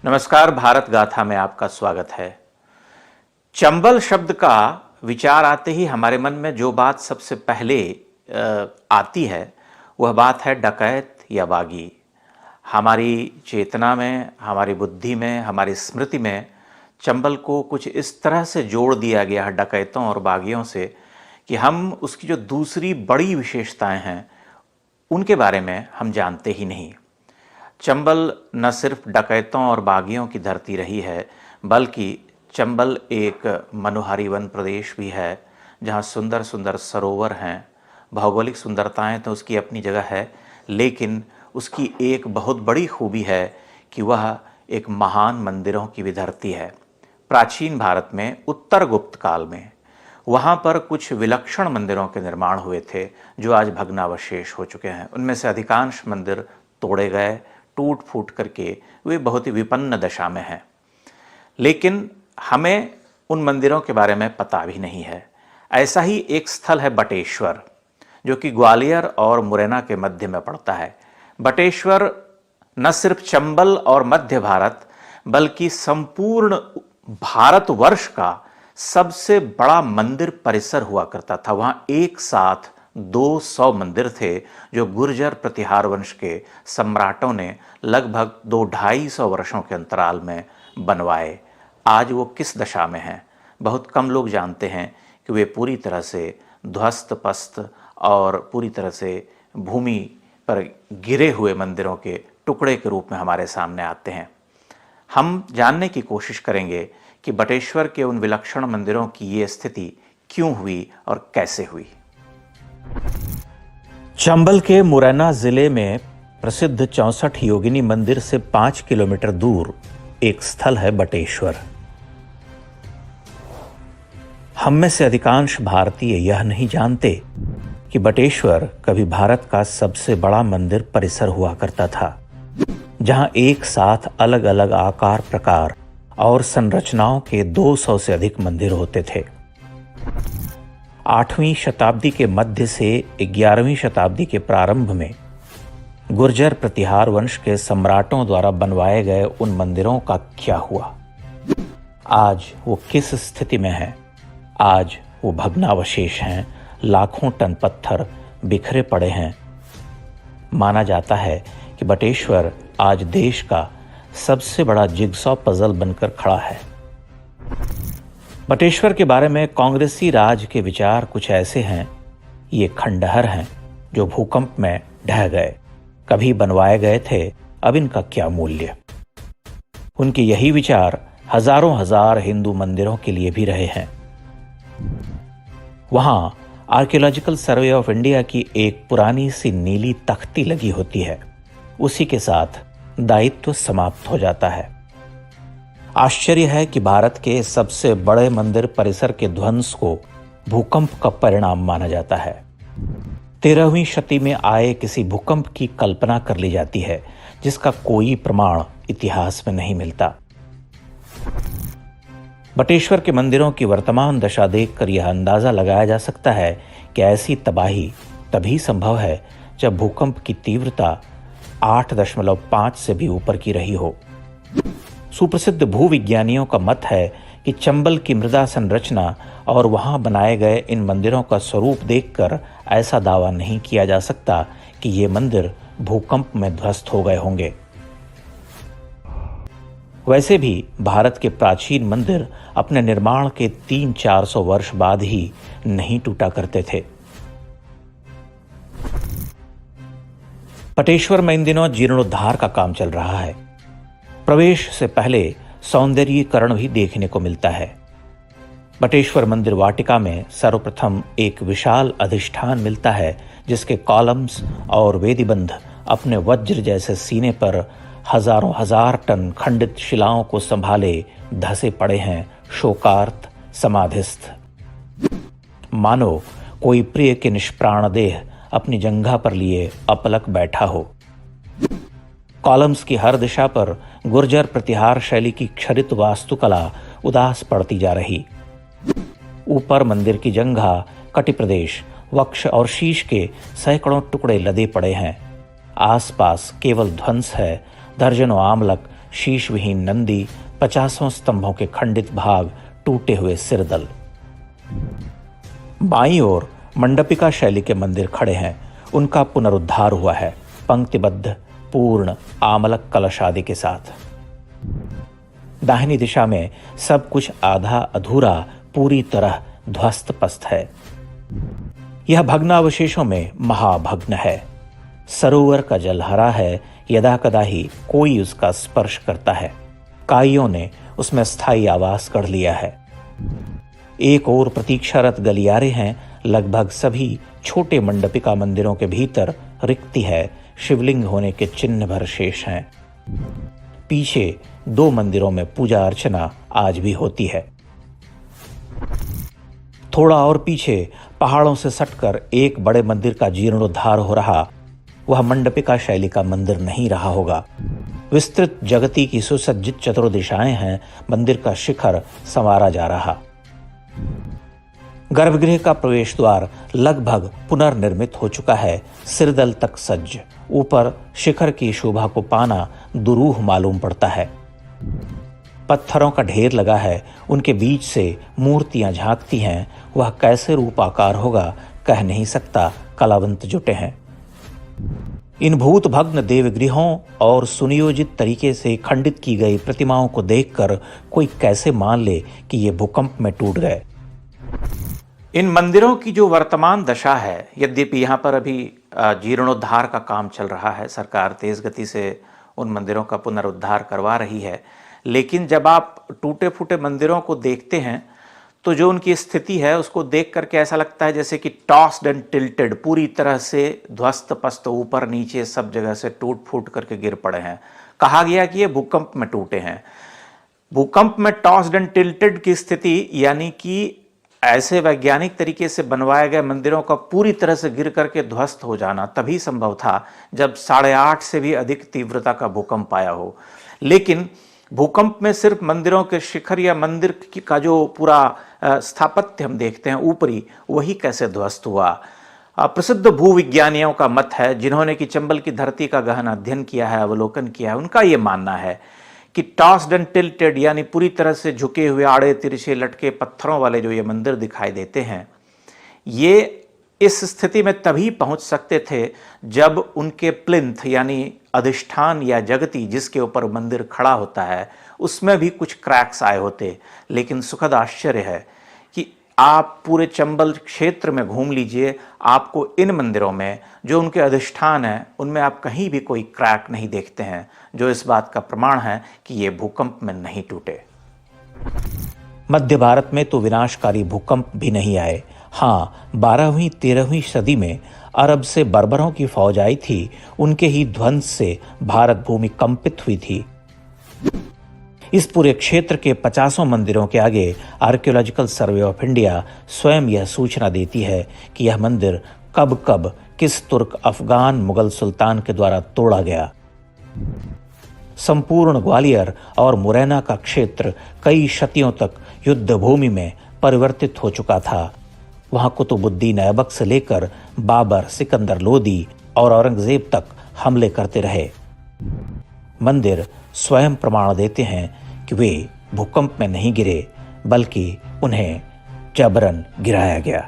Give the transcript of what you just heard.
नमस्कार, भारत गाथा में आपका स्वागत है। चंबल शब्द का विचार आते ही हमारे मन में जो बात सबसे पहले आती है वह बात है डकैत या बागी। हमारी चेतना में, हमारी बुद्धि में, हमारी स्मृति में चंबल को कुछ इस तरह से जोड़ दिया गया है डकैतों और बागियों से कि हम उसकी जो दूसरी बड़ी विशेषताएं हैं उनके बारे में हम जानते ही नहीं। चंबल न सिर्फ डकैतों और बागियों की धरती रही है, बल्कि चंबल एक मनोहारी वन प्रदेश भी है जहाँ सुंदर सुंदर सरोवर हैं। भौगोलिक सुंदरताएं तो उसकी अपनी जगह है, लेकिन उसकी एक बहुत बड़ी खूबी है कि वह एक महान मंदिरों की भी धरती है। प्राचीन भारत में उत्तर गुप्त काल में वहाँ पर कुछ विलक्षण मंदिरों के निर्माण हुए थे जो आज भग्नावशेष हो चुके हैं। उनमें से अधिकांश मंदिर तोड़े गए, टूट फूट करके वे बहुत ही विपन्न दशा में हैं। लेकिन हमें उन मंदिरों के बारे में पता भी नहीं है। ऐसा ही एक स्थल है बटेश्वर, जो कि ग्वालियर और मुरैना के मध्य में पड़ता है। बटेश्वर न सिर्फ चंबल और मध्य भारत बल्कि संपूर्ण भारतवर्ष का सबसे बड़ा मंदिर परिसर हुआ करता था। वहाँ एक साथ 200 मंदिर थे जो गुर्जर प्रतिहार वंश के सम्राटों ने लगभग 2-250 वर्षों के अंतराल में बनवाए। आज वो किस दशा में हैं बहुत कम लोग जानते हैं कि वे पूरी तरह से ध्वस्त पस्त और पूरी तरह से भूमि पर गिरे हुए मंदिरों के टुकड़े के रूप में हमारे सामने आते हैं। हम जानने की कोशिश करेंगे कि बटेश्वर के उन विलक्षण मंदिरों की ये स्थिति क्यों हुई और कैसे हुई। चंबल के मुरैना जिले में प्रसिद्ध 64 योगिनी मंदिर से 5 किलोमीटर दूर एक स्थल है बटेश्वर। हम में से अधिकांश भारतीय यह नहीं जानते कि बटेश्वर कभी भारत का सबसे बड़ा मंदिर परिसर हुआ करता था, जहां एक साथ अलग अलग आकार, प्रकार और संरचनाओं के 200 से अधिक मंदिर होते थे। 8वीं शताब्दी के मध्य से 11वीं शताब्दी के प्रारंभ में गुर्जर प्रतिहार वंश के सम्राटों द्वारा बनवाए गए उन मंदिरों का क्या हुआ? आज वो किस स्थिति में है? आज वो भग्नावशेष हैं, लाखों टन पत्थर बिखरे पड़े हैं। माना जाता है कि बटेश्वर आज देश का सबसे बड़ा जिगसॉ पजल बनकर खड़ा है। बटेश्वर के बारे में कांग्रेसी राज के विचार कुछ ऐसे हैं, ये खंडहर हैं जो भूकंप में ढह गए, कभी बनवाए गए थे, अब इनका क्या मूल्य। उनके यही विचार हजारों हजार हिंदू मंदिरों के लिए भी रहे हैं। वहां आर्कियोलॉजिकल सर्वे ऑफ इंडिया की एक पुरानी सी नीली तख्ती लगी होती है, उसी के साथ दायित्व समाप्त हो जाता है। आश्चर्य है कि भारत के सबसे बड़े मंदिर परिसर के ध्वंस को भूकंप का परिणाम माना जाता है। 13वीं शती में आए किसी भूकंप की कल्पना कर ली जाती है, जिसका कोई प्रमाण इतिहास में नहीं मिलता। बटेश्वर के मंदिरों की वर्तमान दशा देखकर यह अंदाजा लगाया जा सकता है कि ऐसी तबाही तभी संभव है जब भूकंप की तीव्रता 8.5 से भी ऊपर की रही हो। सुप्रसिद्ध भूविज्ञानियों का मत है कि चंबल की मृदा संरचना और वहां बनाए गए इन मंदिरों का स्वरूप देखकर ऐसा दावा नहीं किया जा सकता कि ये मंदिर भूकंप में ध्वस्त हो गए होंगे। वैसे भी भारत के प्राचीन मंदिर अपने निर्माण के 300-400 वर्ष बाद ही नहीं टूटा करते थे। बटेश्वर में इन दिनों जीर्णोद्धार का काम चल रहा है। प्रवेश से पहले सौंदर्यीकरण भी देखने को मिलता है। बटेश्वर मंदिर वाटिका में सर्वप्रथम एक विशाल अधिष्ठान मिलता है, जिसके कॉलम्स और वेदीबंध अपने वज्र जैसे सीने पर हजारों हजार टन खंडित शिलाओं को संभाले धसे पड़े हैं, शोकार्त समाधिस्थ। मानो कोई प्रिय के निष्प्राण देह अपनी जंघा पर लिए अपलक बैठा हो। कॉलम्स की हर दिशा पर गुर्जर प्रतिहार शैली की क्षरित वास्तुकला उदास पड़ती जा रही। ऊपर मंदिर की जंघा, कटि प्रदेश, वक्ष और शीश के सैकड़ों टुकड़े लदे पड़े हैं। आसपास केवल ध्वंस है, दर्जनों आमलक शीश विहीन नंदी, 50 स्तंभों के खंडित भाग, टूटे हुए सिरदल। बाईं ओर मंडपिका शैली के मंदिर खड़े हैं। उनका पुनरुद्धार हुआ है, पंक्तिबद्ध, पूर्ण आमलक कलश आदि के साथ। दाहिनी दिशा में सब कुछ आधा अधूरा, पूरी तरह ध्वस्त पस्त है। यह भग्नावशेषों में महाभग्न है। सरोवर का जल हरा है, यदा कदा ही कोई उसका स्पर्श करता है। काइयों ने उसमें स्थायी आवास गढ़ लिया है। एक ओर प्रतीक्षारत गलियारे हैं। लगभग सभी छोटे मंडपिका मंदिरों के भीतर रिक्ति है। शिवलिंग होने के चिन्ह भर शेष हैं। पीछे 2 मंदिरों में पूजा अर्चना आज भी होती है। थोड़ा और पीछे पहाड़ों से सटकर एक बड़े मंदिर का जीर्णोद्धार हो रहा। वह मंडपिका शैली का मंदिर नहीं रहा होगा। विस्तृत जगती की सुसज्जित चतुर्दिशाएं हैं। मंदिर का शिखर संवारा जा रहा। गर्भगृह का प्रवेश द्वार लगभग पुनर्निर्मित हो चुका है, सिरदल तक सज्ज। ऊपर शिखर की शोभा को पाना दुरूह मालूम पड़ता है। पत्थरों का ढेर लगा है, उनके बीच से मूर्तियां झांकती हैं। वह कैसे रूपाकार होगा कह नहीं सकता, कलावंत जुटे हैं। इन भूत भग्न देवगृहों और सुनियोजित तरीके से खंडित की गई प्रतिमाओं को देखकर कोई कैसे मान ले कि ये भूकंप में टूट गए। इन मंदिरों की जो वर्तमान दशा है, यद्यपि यहाँ पर अभी जीर्णोद्धार का काम चल रहा है, सरकार तेज गति से उन मंदिरों का पुनरुद्धार करवा रही है, लेकिन जब आप टूटे फूटे मंदिरों को देखते हैं तो जो उनकी स्थिति है उसको देख करके ऐसा लगता है जैसे कि टॉस्ड एंड टिल्टेड, पूरी तरह से ध्वस्त पस्त, ऊपर नीचे सब जगह से टूट फूट करके गिर पड़े हैं। कहा गया कि ये भूकंप में टूटे हैं। भूकंप में टॉस्ड एंड टिल्टेड की स्थिति यानी कि ऐसे वैज्ञानिक तरीके से बनवाए गए मंदिरों का पूरी तरह से गिर करके ध्वस्त हो जाना तभी संभव था जब 8.5 से भी अधिक तीव्रता का भूकंप आया हो। लेकिन भूकंप में सिर्फ मंदिरों के शिखर या मंदिर का जो पूरा स्थापत्य हम देखते हैं ऊपरी, वही कैसे ध्वस्त हुआ। प्रसिद्ध भूविज्ञानियों का मत है, जिन्होंने कि चंबल की धरती का गहन अध्ययन किया है, अवलोकन किया है, उनका ये मानना है कि टॉस्ड एंड टिल्टेड यानी पूरी तरह से झुके हुए, आड़े तिरछे लटके पत्थरों वाले जो ये मंदिर दिखाई देते हैं, ये इस स्थिति में तभी पहुंच सकते थे जब उनके प्लिंथ यानी अधिष्ठान या जगती जिसके ऊपर मंदिर खड़ा होता है उसमें भी कुछ क्रैक्स आए होते। लेकिन सुखद आश्चर्य है कि आप पूरे चंबल क्षेत्र में घूम लीजिए, आपको इन मंदिरों में जो उनके अधिष्ठान हैं उनमें आप कहीं भी कोई क्रैक नहीं देखते हैं, जो इस बात का प्रमाण है कि ये भूकंप में नहीं टूटे। मध्य भारत में तो विनाशकारी भूकंप भी नहीं आए। हाँ, 12वीं 13वीं सदी में अरब से बर्बरों की फौज आई थी। उनके ही ध्वंस से भारत भूमि कंपित हुई थी। इस पूरे क्षेत्र के 50 मंदिरों के आगे आर्कियोलॉजिकल सर्वे ऑफ इंडिया स्वयं यह सूचना देती है कि यह मंदिर कब कब किस तुर्क अफगान मुगल सुल्तान के द्वारा तोड़ा गया। संपूर्ण ग्वालियर और मुरैना का क्षेत्र कई शतियों तक युद्ध भूमि में परिवर्तित हो चुका था। वहां कुतुबुद्दीन ऐबक से लेकर बाबर, सिकंदर लोदी और औरंगजेब तक हमले करते रहे। मंदिर स्वयं प्रमाण देते हैं कि वे भूकंप में नहीं गिरे, बल्कि उन्हें जबरन गिराया गया।